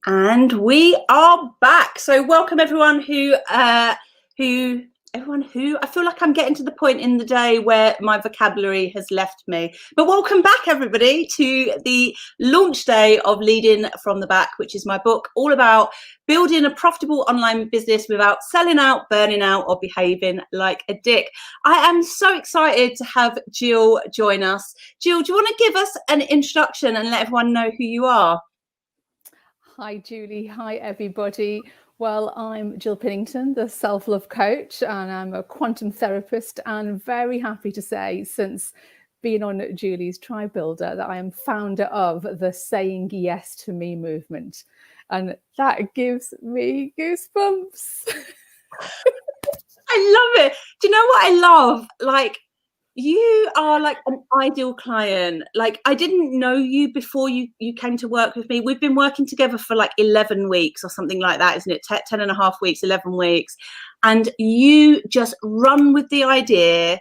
And we are back. So welcome everyone who I feel like I'm getting to the point in the day where my vocabulary has left me. But welcome back everybody to the launch day of Leading from the Back, which is my book all about building a profitable online business without selling out, burning out, or behaving like a dick. I am so excited to have Gill join us. Gill, do you want to give us an introduction and let everyone know who you are? Hi, Julie. Hi, everybody. Well, I'm Gill Pinnington, the self-love coach, and I'm a quantum therapist, and very happy to say, since being on Julie's Tribe Builder, that I am founder of the Saying Yes to Me movement. And that gives me goosebumps. I love it. Do you know what I love? Like, you are like an ideal client. Like, I didn't know you before you came to work with me. We've been working together for like 11 weeks or something like that, isn't it? 10 and a half weeks, 11 weeks. And you just run with the idea.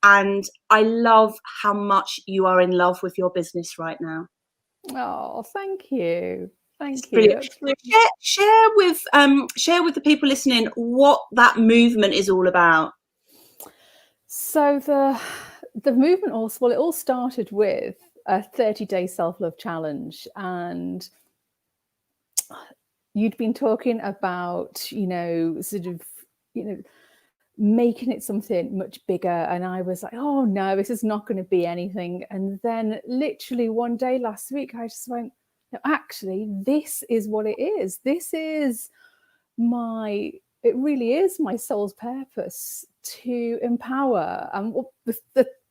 And I love how much you are in love with your business right now. Oh, thank you. Thank you. Brilliant. Share with the people listening what that movement is all about. So the movement also, well, it all started with a 30-day self-love challenge, and you'd been talking about, making it something much bigger. And I was like, oh no, this is not going to be anything. And then literally one day last week, I just went, no, actually, this is what it is. This is it really is my soul's purpose to empower.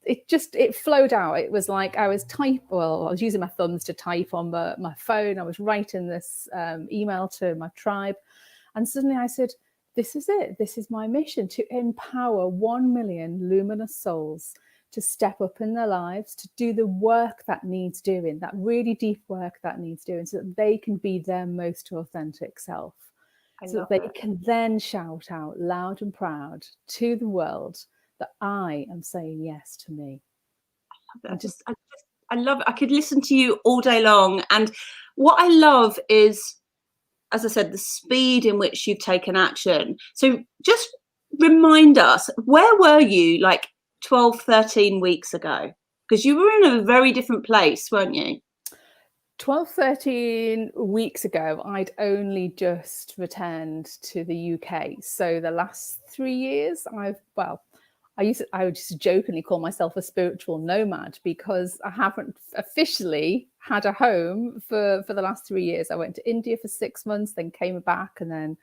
It flowed out. It was like I was using my thumbs to type on my phone. I was writing this email to my tribe. And suddenly I said, this is it. This is my mission, to empower 1 million luminous souls to step up in their lives, to do the work that needs doing, that really deep work that needs doing, so that they can be their most authentic self. So that they can then shout out loud and proud to the world that I am saying yes to me. I love it. I could listen to you all day long. And what I love is, as I said, the speed in which you've taken action. So just remind us, where were you like 12, 13 weeks ago? Because you were in a very different place, weren't you? 12, 13 weeks ago, I'd only just returned to the UK. So the last 3 years, I would just jokingly call myself a spiritual nomad, because I haven't officially had a home for the last 3 years. I went to India for 6 months, then came back, and then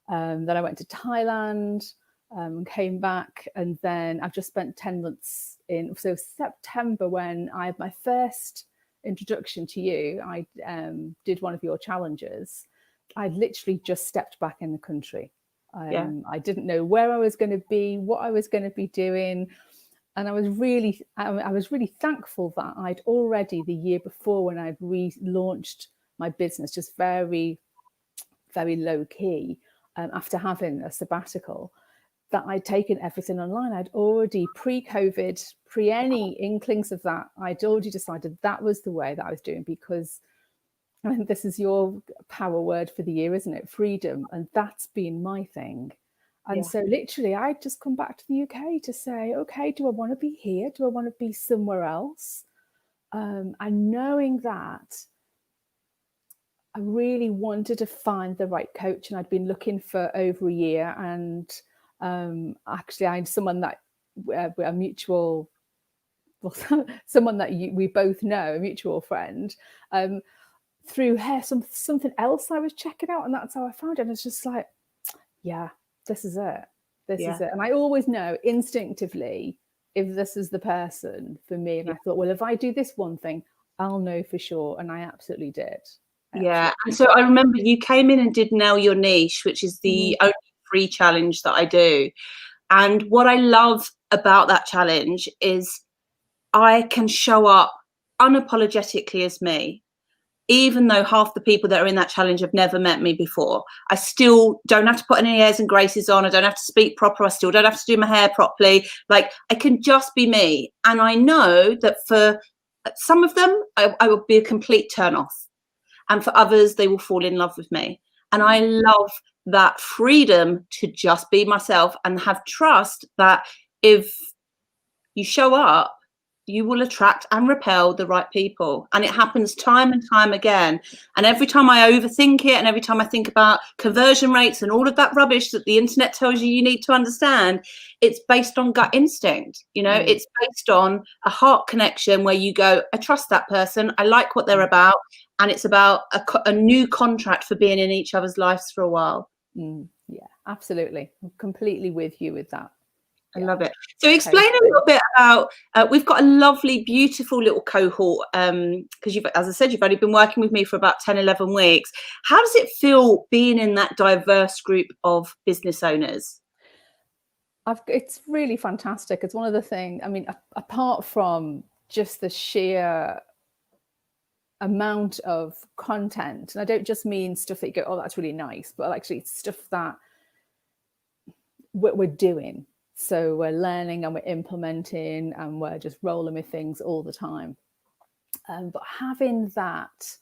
I went to Thailand, came back, and then I've just spent 10 months so September, when I had my first introduction to you, I did one of your challenges. I literally just stepped back in the country. I didn't know where I was going to be, what I was going to be doing, and I was really thankful that I'd already, the year before, when I'd relaunched my business, just very, very low key, after having a sabbatical, that I'd taken everything online. I'd already, pre-COVID, pre any inklings of that, I'd already decided that was the way that I was doing, because I think this is your power word for the year, isn't it? Freedom. And that's been my thing. And so literally I'd just come back to the UK to say, okay, do I want to be here? Do I want to be somewhere else? And knowing that, I really wanted to find the right coach, and I'd been looking for over a year. And actually, I had someone that a mutual, someone that we both know, a mutual friend, through her, something else I was checking out, and that's how I found it. And it's just like, yeah, this is it. This is it. And I always know instinctively if this is the person for me. And I thought, well, if I do this one thing, I'll know for sure. And I absolutely did. Yeah. And so I remember you came in and did Nail Your Niche, which is the only free challenge that I do. And what I love about that challenge is I can show up unapologetically as me, even though half the people that are in that challenge have never met me before. I still don't have to put any airs and graces on. I don't have to speak proper. I still don't have to do my hair properly. Like, I can just be me. And I know that for some of them, I would be a complete turn off. and for others, they will fall in love with me. And I love that freedom to just be myself and have trust that if you show up, you will attract and repel the right people. And it happens time and time again. And every time I overthink it, and every time I think about conversion rates and all of that rubbish that the internet tells you need to understand, it's based on gut instinct. It's based on a heart connection where you go, I trust that person, I like what they're about, and it's about a new contract for being in each other's lives for a while. Yeah, absolutely. I'm completely with you with that. I love it. So explain a little bit about, we've got a lovely, beautiful little cohort, because as I said, you've only been working with me for about 10, 11 weeks. How does it feel being in that diverse group of business owners? It's really fantastic. It's one of the things, I mean, apart from just the sheer amount of content, and I don't just mean stuff that you go, oh, that's really nice, but actually it's stuff that we're doing. So we're learning and we're implementing and we're just rolling with things all the time. But having that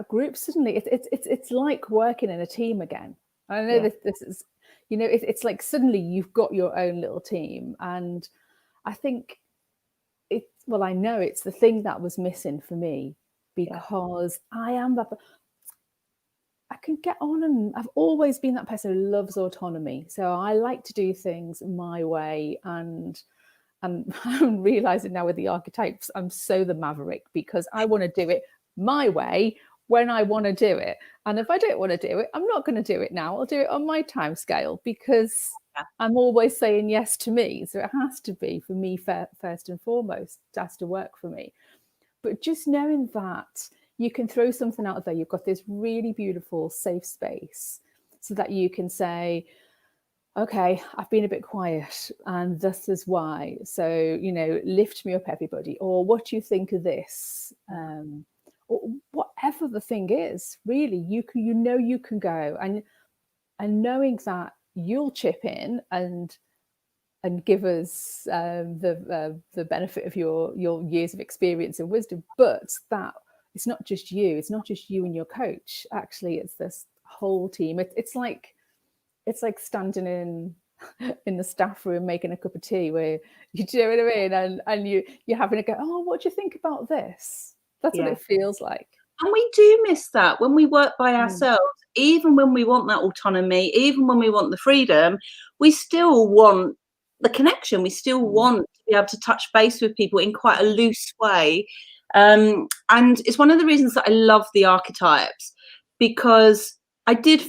group, suddenly it's like working in a team again. I know this is, it's like suddenly you've got your own little team. And I think I know it's the thing that was missing for me, because I can get on, and I've always been that person who loves autonomy. So I like to do things my way, and I'm realizing now with the archetypes, I'm so the maverick, because I want to do it my way when I want to do it. And if I don't want to do it, I'm not going to do it now. I'll do it on my time scale, because I'm always saying yes to me. So it has to be for me first and foremost. It has to work for me. But just knowing that you can throw something out there, you've got this really beautiful safe space so that you can say, okay, I've been a bit quiet and this is why. So, lift me up, everybody. Or what do you think of this? Or whatever the thing is, really, you can go, and knowing that you'll chip in and give us the benefit of your years of experience and wisdom, but that it's not just you and your coach. Actually, it's this whole team. It's like standing in the staff room making a cup of tea, where you do what I mean, and you're having to go, oh, what do you think about this? That's what it feels like. And we do miss that when we work by ourselves. Even when we want that autonomy, even when we want the freedom, we still want the connection. We still want to be able to touch base with people in quite a loose way. And it's one of the reasons that I love the archetypes, because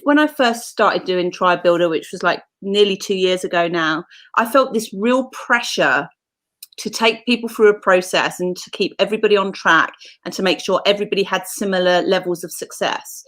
when I first started doing Tribe Builder, which was like nearly 2 years ago now, I felt this real pressure to take people through a process and to keep everybody on track and to make sure everybody had similar levels of success.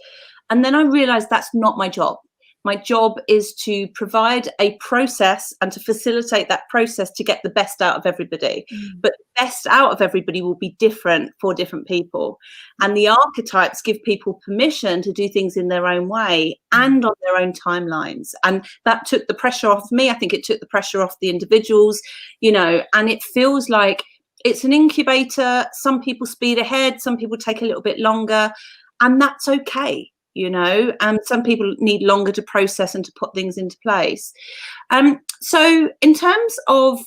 And then I realized that's not my job. My job is to provide a process and to facilitate that process to get the best out of everybody. But the best out of everybody will be different for different people. And the archetypes give people permission to do things in their own way and on their own timelines. And that took the pressure off me. I think it took the pressure off the individuals, and it feels like it's an incubator. Some people speed ahead, some people take a little bit longer, and that's okay. And some people need longer to process and to put things into place. So in terms of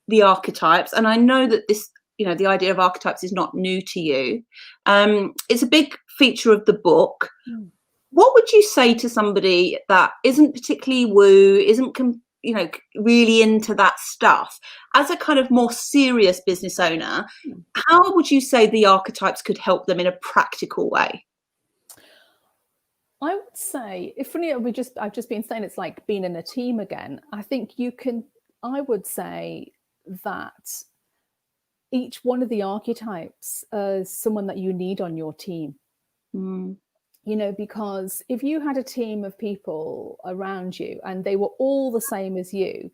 the archetypes, and I know that this, the idea of archetypes is not new to you. It's a big feature of the book. What would you say to somebody that isn't particularly woo, isn't really into that stuff, as a kind of more serious business owner? How would you say the archetypes could help them in a practical way? I would say, if funny, I've just been saying it's like being in a team again. I think I would say that each one of the archetypes is someone that you need on your team. Because if you had a team of people around you and they were all the same as you,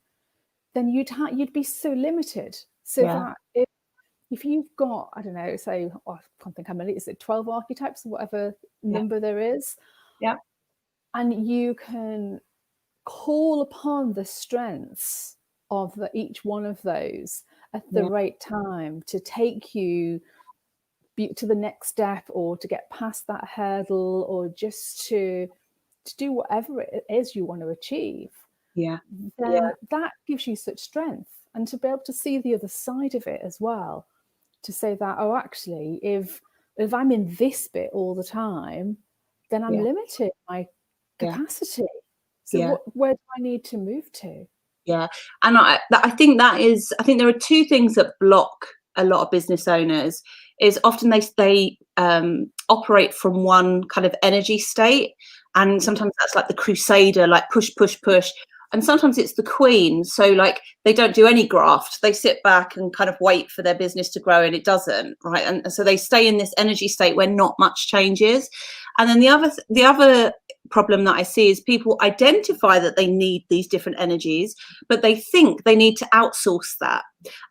then you'd be so limited. So that if you've got, I don't know, say, I can't think how many, is it 12 archetypes or whatever number there is? Yeah. And you can call upon the strengths of each one of those at the right time to take you to the next step, or to get past that hurdle, or just to do whatever it is you want to achieve, then that gives you such strength. And to be able to see the other side of it as well, to say that, oh, actually, if I'm in this bit all the time, then I'm limited my capacity. So where do I need to move to? Yeah. And I think there are two things that block a lot of business owners. Is often they operate from one kind of energy state, and sometimes that's like the crusader, like push, push, push. And sometimes it's the queen. So like they don't do any graft. They sit back and kind of wait for their business to grow, and it doesn't, right? And so they stay in this energy state where not much changes. And then the other problem that I see is people identify that they need these different energies, but they think they need to outsource that.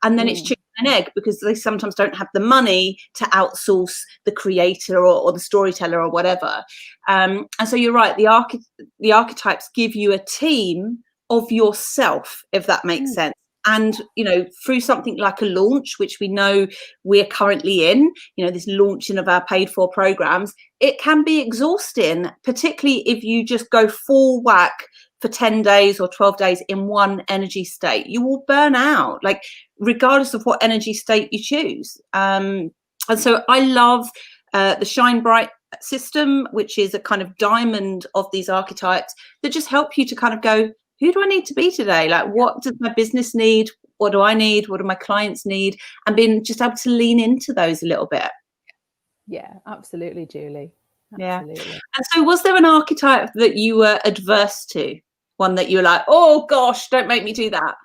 And then it's chicken and egg, because they sometimes don't have the money to outsource the creator or the storyteller or whatever. And so you're right, the archetypes give you a team of yourself, if that makes sense. And, you know, through something like a launch, which we know we're currently in, you know, this launching of our paid for programs, it can be exhausting, particularly if you just go full whack for 10 days or 12 days in one energy state. You will burn out, like, regardless of what energy state you choose. And so I love the Shine Bright system, which is a kind of diamond of these archetypes that just help you to kind of go, who do I need to be today? Like, what does my business need? What do I need? What do my clients need? And being just able to lean into those a little bit. Yeah, absolutely, Julie. Absolutely. Yeah. And so was there an archetype that you were adverse to? One that you were like, oh gosh, don't make me do that?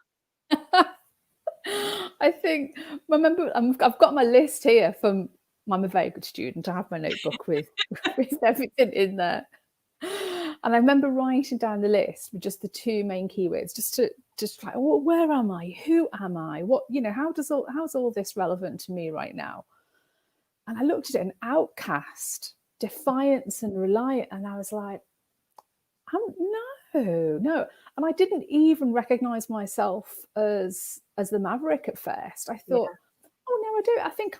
I think, remember, I've got my list here from, I'm a very good student. I have my notebook with everything in there. And I remember writing down the list with just the two main keywords, just like, well, where am I? Who am I? What, you know, how's all this relevant to me right now? And I looked at it, an outcast, defiance and reliant, and I was like, no. And I didn't even recognize myself as the maverick at first. I thought, oh no, I do. I think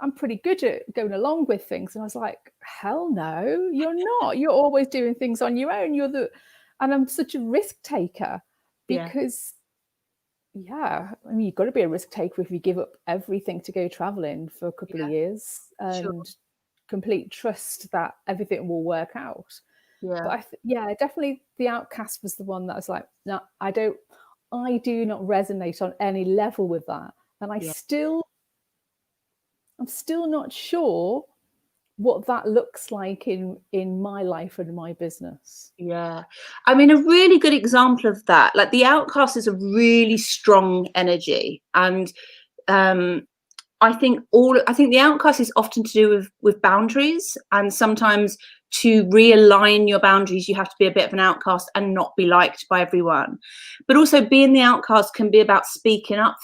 I'm pretty good at going along with things. And I was like, hell no, you're not. You're always doing things on your own. And I'm such a risk taker because, I mean, you've got to be a risk taker if you give up everything to go traveling for a couple of years and complete trust that everything will work out. Yeah. But definitely the outcast was the one that was like, no, I do not resonate on any level with that. And I'm still not sure what that looks like in my life and my business. Yeah. I mean, a really good example of that, like the outcast is a really strong energy. And I think the outcast is often to do with boundaries, and sometimes to realign your boundaries, you have to be a bit of an outcast and not be liked by everyone. But also being the outcast can be about speaking up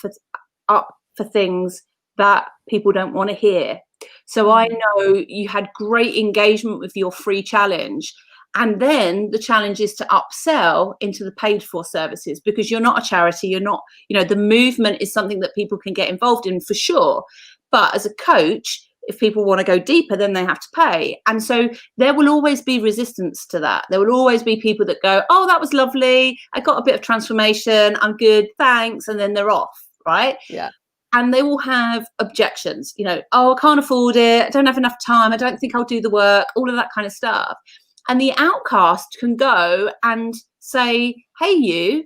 for things that people don't want to hear. So I know you had great engagement with your free challenge, and then the challenge is to upsell into the paid for services, because you're not a charity. You're not, you know, the movement is something that people can get involved in for sure. But as a coach, if people want to go deeper, then they have to pay. And so there will always be resistance to that. There will always be people that go, oh, that was lovely. I got a bit of transformation. I'm good. Thanks. And then they're off. Right. Yeah. And they will have objections, you know, oh, I can't afford it. I don't have enough time. I don't think I'll do the work, all of that kind of stuff. And the outcast can go and say, hey, you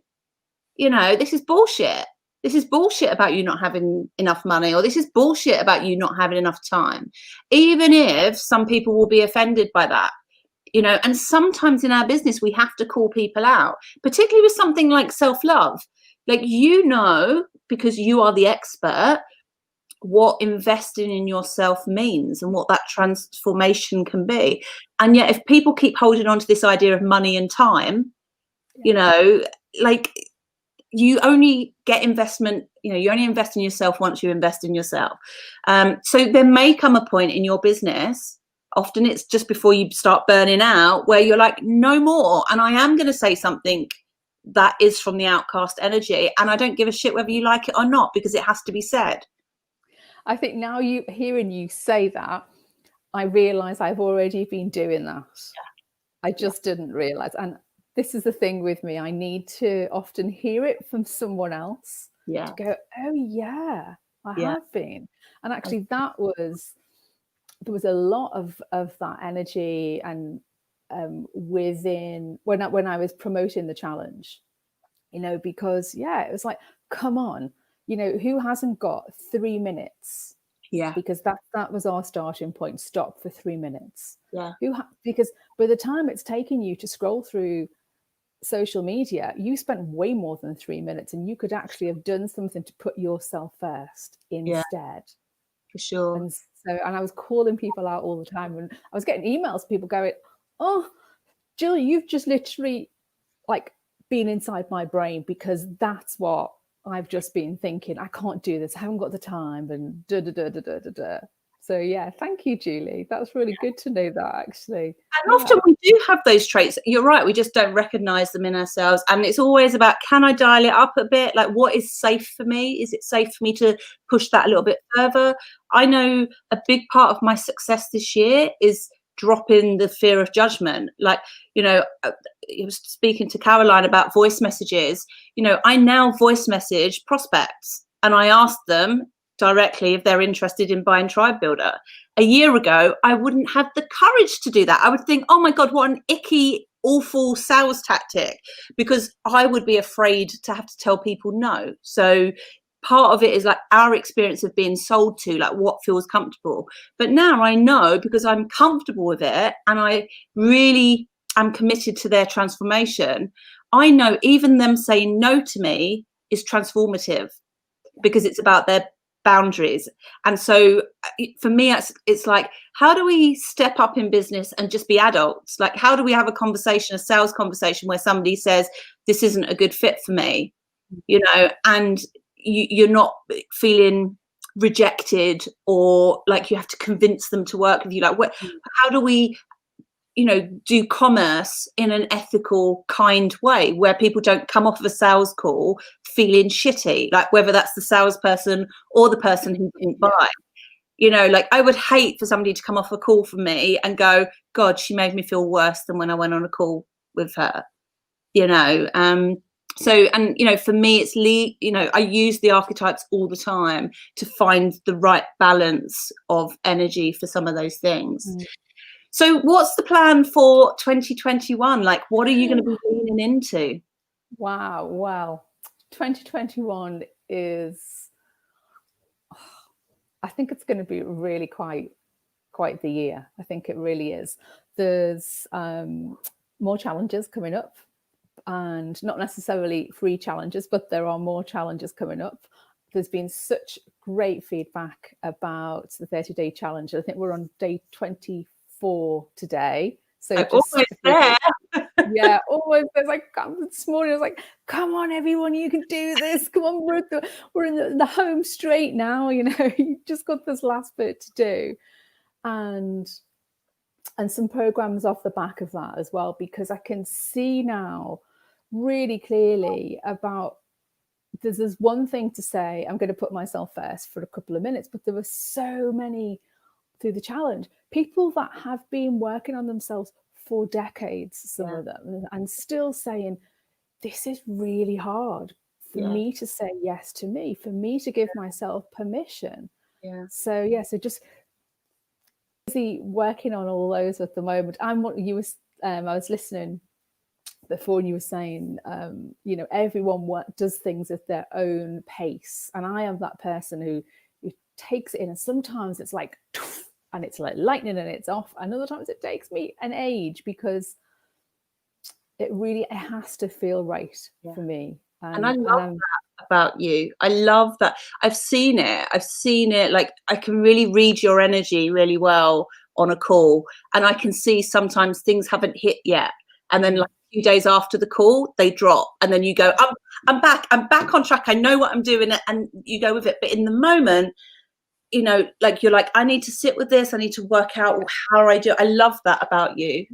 know, this is bullshit. This is bullshit about you not having enough money, or this is bullshit about you not having enough time, even if some people will be offended by that, you know. And sometimes in our business, we have to call people out, particularly with something like self-love. Like, you know, because you are the expert, what investing in yourself means and what that transformation can be. And yet, if people keep holding on to this idea of money and time, you know, like, you only get investment, you know, you only invest in yourself once you invest in yourself. So there may come a point in your business, often it's just before you start burning out, where you're like, no more. And I am going to say something that is from the outcast energy, and I don't give a shit whether you like it or not, because it has to be said. I think now hearing you say that, I realise I've already been doing that. I just didn't realise. And this is the thing with me. I need to often hear it from someone else to go, oh yeah, I have been. And actually there was a lot of that energy and within when I was promoting the challenge, you know, because it was like, come on, you know, who hasn't got 3 minutes? Because that was our starting point. Stop for 3 minutes. Because by the time it's taken you to scroll through social media, you spent way more than 3 minutes, and you could actually have done something to put yourself first instead. For sure. And I was calling people out all the time, and I was getting emails, people going, oh, Jill, you've just literally like been inside my brain, because that's what I've just been thinking. I can't do this. I haven't got the time, and da da da da da da da. So thank you, Julie. That's really good to know that, actually. And often we do have those traits. You're right. We just don't recognize them in ourselves. And it's always about, can I dial it up a bit? Like, what is safe for me? Is it safe for me to push that a little bit further? I know a big part of my success this year is dropping the fear of judgment. Like, you know, I was speaking to Caroline about voice messages. You know, I now voice message prospects, and I ask them directly if they're interested in buying Tribe Builder. A year ago, I wouldn't have the courage to do that. I would think, oh my God, what an icky, awful sales tactic, because I would be afraid to have to tell people no. So part of it is like our experience of being sold to, like what feels comfortable. But now I know, because I'm comfortable with it and I really am committed to their transformation, I know even them saying no to me is transformative, because it's about their boundaries. And so for me, it's like, how do we step up in business and just be adults? Like, how do we have a sales conversation where somebody says, this isn't a good fit for me, you know, and you're not feeling rejected or like you have to convince them to work with you? Like, how do we, you know, do commerce in an ethical, kind way where people don't come off of a sales call feeling shitty, like whether that's the salesperson or the person who didn't buy? You know, like I would hate for somebody to come off a call from me and go, God, she made me feel worse than when I went on a call with her, you know. So, and, you know, for me, it's, you know, I use the archetypes all the time to find the right balance of energy for some of those things. So what's the plan for 2021? Like, what are you going to be leaning into? Wow. Well, 2021 is, I think it's going to be really quite the year. I think it really is. There's more challenges coming up, and not necessarily free challenges, but there are more challenges coming up. There's been such great feedback about the 30-day challenge. I think we're on day 24 today. So just always there. Yeah, always. There's like, this morning I was like, come on, everyone, you can do this. Come on, we're in the home straight now. You know, you just got this last bit to do, and some programs off the back of that as well, because I can see now really clearly about, there's one thing to say, I'm going to put myself first for a couple of minutes, but there were so many through the challenge, people that have been working on themselves for decades, some of them, and still saying, this is really hard for me to say yes to me, for me to give myself permission. So just busy working on all those at the moment. I was listening before, and you were saying, you know, everyone does things at their own pace, and I am that person who takes it in, and sometimes it's like, and it's like lightning and it's off, and other times it takes me an age, because it has to feel right for me. And I love that about you. I love that. I've seen it. Like, I can really read your energy really well on a call, and I can see sometimes things haven't hit yet, and then like a few days after the call they drop, and then you go, I'm back on track, I know what I'm doing, and you go with it. But in the moment, you know, like, you're like, I need to sit with this, I need to work out how I do it. I love that about you.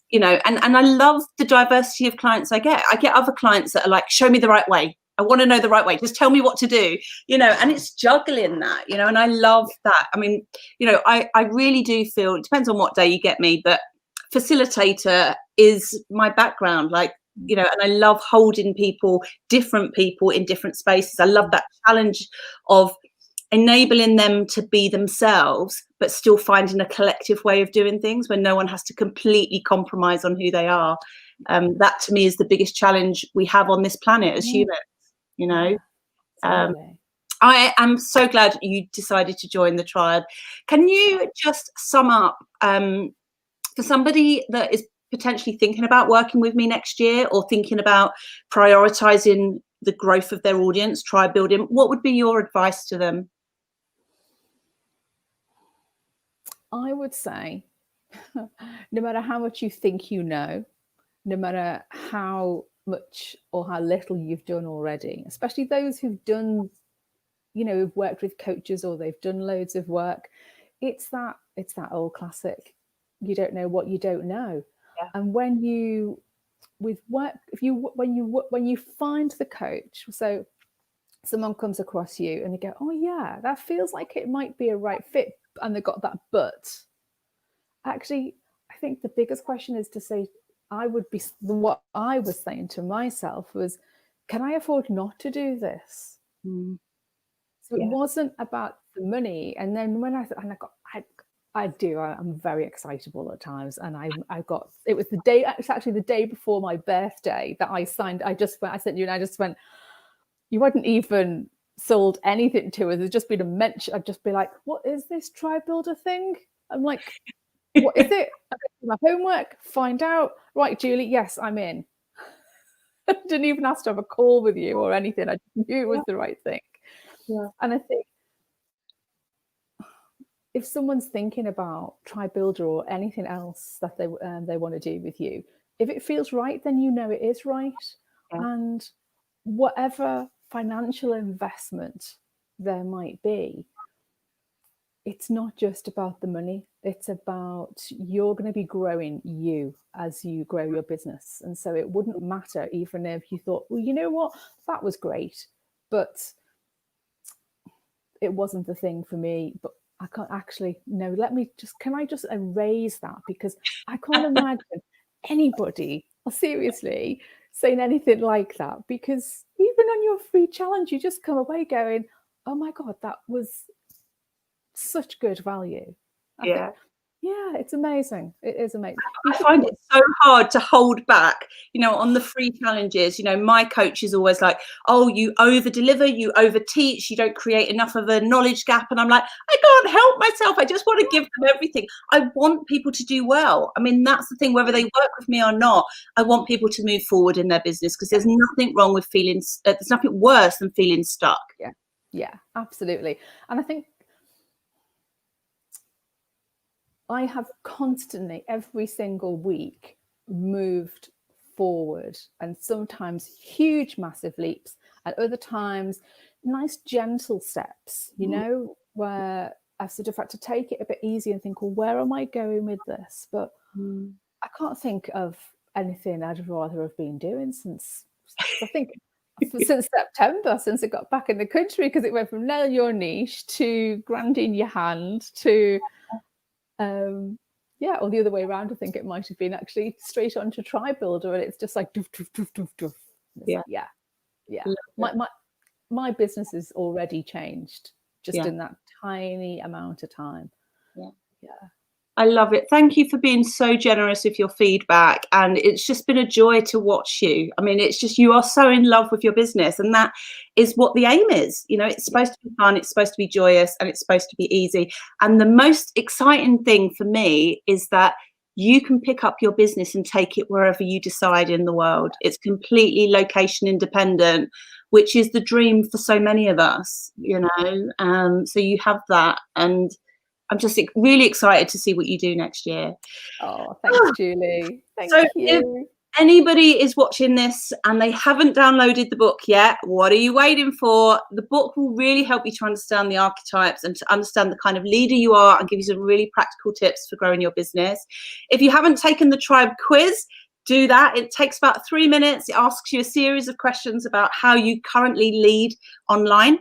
You know, and I love the diversity of clients I get. I get other clients that are like, show me the right way. I want to know the right way. Just tell me what to do, you know, and it's juggling that, you know, and I love that. I mean, you know, I really do feel, it depends on what day you get me, but facilitator is my background, like, you know, and I love holding people, different people in different spaces. I love that challenge of enabling them to be themselves, but still finding a collective way of doing things where no one has to completely compromise on who they are. That to me is the biggest challenge we have on this planet as humans, you know. I am so glad you decided to join the tribe. Can you just sum up for somebody that is potentially thinking about working with me next year, or thinking about prioritizing the growth of their audience, tribe building, what would be your advice to them? I would say, no matter how much you think you know, no matter how much or how little you've done already, especially those who've done, you know, who've worked with coaches or they've done loads of work, it's that old classic, you don't know what you don't know. Yeah. And when you find the coach, so someone comes across you and they go, oh yeah, that feels like it might be a right fit, and they've got that but. Actually, I think the biggest question is to say, what I was saying to myself was, can I afford not to do this? So it wasn't about the money. And then when I'm very excitable at times. And it was actually the day before my birthday that I signed. I sent you, and I just went, you hadn't even sold anything to us. There's just been a mention. I'd just be like, what is this tribe builder thing? I'm like, what is it? I do my homework, find out. Right, Julie, yes, I'm in. I didn't even ask to have a call with you or anything. I just knew it was the right thing. Yeah. And I think if someone's thinking about tribe builder or anything else that they want to do with you, if it feels right, then you know it is right. Yeah. And whatever financial investment there might be, it's not just about the money. It's about, you're going to be growing you as you grow your business. And so it wouldn't matter even if you thought, well, you know what, that was great, but it wasn't the thing for me. But I can't actually, no, can I just erase that? Because I can't imagine anybody, seriously, saying anything like that. Because even on your free challenge, you just come away going, oh my God, that was such good value. I think, it's amazing. It is amazing. I find it so hard to hold back, you know, on the free challenges. You know, my coach is always like, oh, you over deliver, you over teach, you don't create enough of a knowledge gap. And I'm like, I can't help myself. I just want to give them everything. I want people to do well. I mean, that's the thing, whether they work with me or not, I want people to move forward in their business, because there's nothing wrong with there's nothing worse than feeling stuck. Yeah, absolutely. And I think I have constantly, every single week, moved forward, and sometimes huge, massive leaps, and other times nice, gentle steps, you know, where I've sort of had to take it a bit easy and think, well, where am I going with this? But I can't think of anything I'd rather have been doing since September, since I got back in the country, because it went from nail your niche to grand in your hand to or the other way around. I think it might have been actually straight on to tribe builder, and it's just like doof, doof, doof, doof, doof. Yeah. My business has already changed just in that tiny amount of time. Yeah. I love it. Thank you for being so generous with your feedback. And it's just been a joy to watch you. I mean, it's just, you are so in love with your business, and that is what the aim is. You know, it's supposed to be fun, it's supposed to be joyous, and it's supposed to be easy. And the most exciting thing for me is that you can pick up your business and take it wherever you decide in the world. It's completely location independent, which is the dream for so many of us, you know. So you have that, and I'm just really excited to see what you do next year. Oh, thanks, Julie. Thank you. If anybody is watching this and they haven't downloaded the book yet, what are you waiting for? The book will really help you to understand the archetypes and to understand the kind of leader you are, and give you some really practical tips for growing your business. If you haven't taken the tribe quiz, do that. It takes about 3 minutes. It asks you a series of questions about how you currently lead online.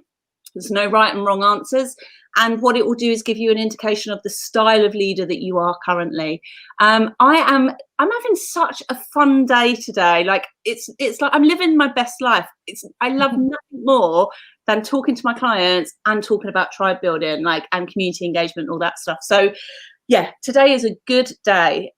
There's no right and wrong answers. And what it will do is give you an indication of the style of leader that you are currently. I'm having such a fun day today. Like it's like I'm living my best life. I love nothing more than talking to my clients and talking about tribe building, like, and community engagement, all that stuff. So yeah, today is a good day.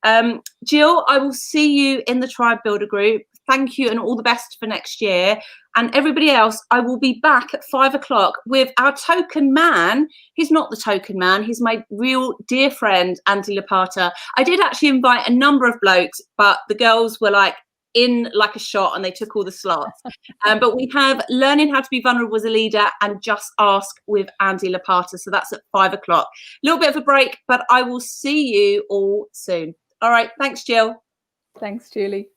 Gill, I will see you in the Tribe Builder group. Thank you and all the best for next year. And everybody else, I will be back at 5 o'clock with our token man. He's not the token man. He's my real dear friend, Andy Lapata. I did actually invite a number of blokes, but the girls were like in like a shot and they took all the slots. But we have Learning How to Be Vulnerable as a Leader and Just Ask with Andy Lapata. So that's at 5 o'clock. A little bit of a break, but I will see you all soon. All right. Thanks, Gill. Thanks, Julie.